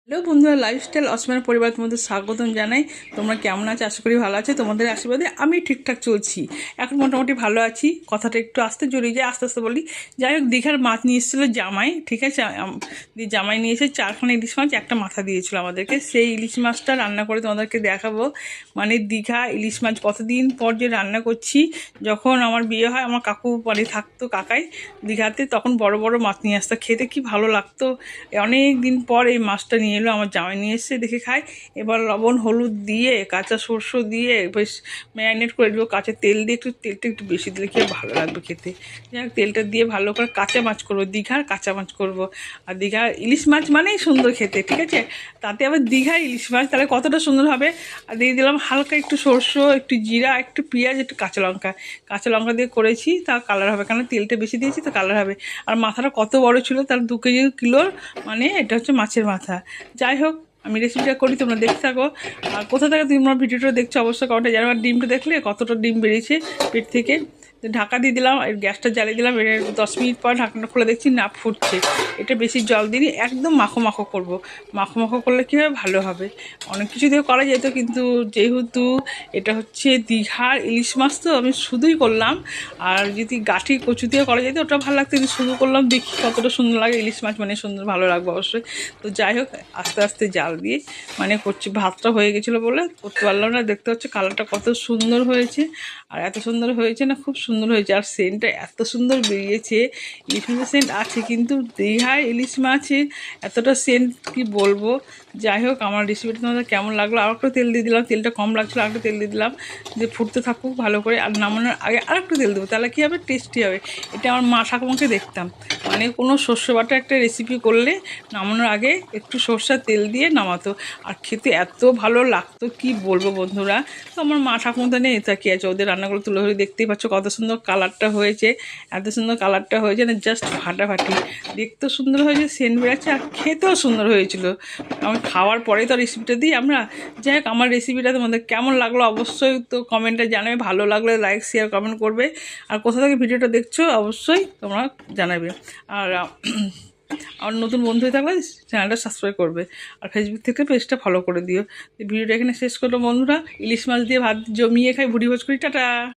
Hello বন্ধুরা, lifestyle অসমের পরিবারের মধ্যে স্বাগতম জানাই। তোমরা কেমন আছো? আশা করি ভালো আছে। তোমাদের আশীর্বাদে আমি ঠিকঠাক চলছি। এখন মোটামুটি ভালো আছি। কথাটা একটু আস্তে জড়িয়ে যায়, আস্তে আস্তে বলি। যাই হোক, দীঘার মাছ নিয়ে এসেছিলো জামাই, ঠিক আছে। দিয়ে জামাই নিয়ে এসে 4খানা ইলিশ মাছ, একটা মাথা দিয়েছিল আমাদেরকে। সেই ইলিশ মাছটা রান্না করে তোমাদেরকে দেখাবো। মানে দীঘা ইলিশ মাছ কতদিন পর যে রান্না করছি। যখন আমার বিয়ে হয়, আমার কাকু বাড়ি থাকতো, কাকাই দীঘাতে, তখন বড় বড় মাছ নিয়ে আসতো। খেতে কি ভালো লাগতো। অনেক দিন পর এই মাছটা নিয়ে এলো, আমার জামাই নিয়ে এসে দেখে খাই। এবার লবণ হলুদ দিয়ে, কাঁচা সরষে দিয়ে বেশ ম্যারিনেট করে দেবো। কাঁচা তেল দিয়ে, তেলটা একটু বেশি দিলে কি ভালো লাগবে খেতে। যাই হোক, তেলটা দিয়ে ভালো করে কাঁচা মাছ করবো, দীঘার কাঁচা মাছ করবো। আর দীঘার ইলিশ মাছ মানেই সুন্দর খেতে, ঠিক আছে। তাতে আবার দীঘার ইলিশ মাছ, তাহলে কতটা সুন্দর হবে। আর দিয়ে দিলাম হালকা একটু সরষে, একটু জিরা, একটু পেঁয়াজ, একটু কাঁচা লঙ্কা। কাঁচা লঙ্কা দিয়ে করেছি, তা কালার হবে, কারণ তেলটা বেশি দিয়েছি তো কালার হবে। আর মাথাটা কত বড় ছিল, তার 2 কেজি কিলোর, মানে এটা হচ্ছে মাছের মাথা। যাই হোক, আমি রেসিপিটা করি, তোমরা দেখতে থাকো। আর কোথা থেকে তোমরা ভিডিওটা দেখছো অবশ্যই কমেন্টে জানাবে। আর ডিমটা দেখলে কতটা ডিম বেরিয়েছে পেট থেকে। ঢাকা দিয়ে দিলাম, গ্যাসটা জ্বালিয়ে দিলাম। 10 মিনিট পর ঢাকনাটা খুলে দেখছি না ফুটছে। এটা বেশি জল দিই, একদম মাখো মাখো করবো। মাখো মাখো করলে কী হবে, ভালো হবে। অনেক কিছু দিয়ে করা যেত, কিন্তু যেহেতু এটা হচ্ছে দীঘার ইলিশ মাছ, তো আমি শুধুই করলাম। আর যদি গাঠি কচু দিয়ে করা যেত ওটা ভালো লাগতো, কিন্তু শুধু করলাম, দেখি কতটা সুন্দর লাগে। ইলিশ মাছ মানে সুন্দর, ভালো লাগবে অবশ্যই। তো যাই হোক, আস্তে আস্তে জাল দিয়ে মানে করছি। ভাতটা হয়ে গেছিলো বলে করতে পারলাম না। দেখতে হচ্ছে কালারটা কত সুন্দর হয়েছে। আর এত সুন্দর হয়েছে না, খুব সুন্দর হয়েছে। আর সেন্টটা এত সুন্দর বেরিয়েছে। ইলিশ মাছের সেন্ট আছে, কিন্তু দীঘায় ইলিশ মাছে এতটা সেন্ট কি বলবো। যাই হোক, আমার রেসিপিটা তোমাদের কেমন লাগলো। আর একটু তেল দিয়ে দিলাম, তেলটা কম লাগছিলো, আর একটু তেল দিয়ে দিলাম। যে ফুটতে থাকুক ভালো করে। আর নামানোর আগে আর একটু তেল দেবো, তাহলে কী হবে, টেস্টি হবে। এটা আমার মা ঠাকুমাকে দেখতাম, মানে কোনো শস্য বাটা একটা রেসিপি করলে নামানোর আগে একটু সর্ষের তেল দিয়ে নামাতো। আর খেতে এত ভালো লাগতো কি বলবো বন্ধুরা। তো আমার মা ঠাকুমা নেই, তা কি আছে, ওদের রান্নাগুলো তুলে ধরে দেখতেই পাচ্ছ কত সুন্দর কালারটা হয়েছে। এত সুন্দর কালারটা হয়েছে না, জাস্ট ফাটাফাটি। দেখতেও সুন্দর হয়েছে, সেন্ট বেড়াচ্ছে, আর খেতেও সুন্দর হয়েছিল। আমি খাওয়ার পরেই তো রেসিপিটা দিই আমরা। যাই হোক, আমার রেসিপিটা তোমাদের কেমন লাগলো অবশ্যই তো কমেন্টে জানাবে। ভালো লাগলে লাইক শেয়ার কমেন্ট করবে। আর কোথা থেকে ভিডিওটা দেখছো অবশ্যই তোমরা জানাবে। আর আমার নতুন বন্ধু হয়ে থাকলে চ্যানেলটা সাবস্ক্রাইব করবে। আর ফেসবুক থেকে পেজটা ফলো করে দিও। ভিডিওটা এখানে শেষ করলো বন্ধুরা। ইলিশ মাছ দিয়ে ভাত জমিয়ে খাই, ভুড়ি ভোজ করি। টাটা।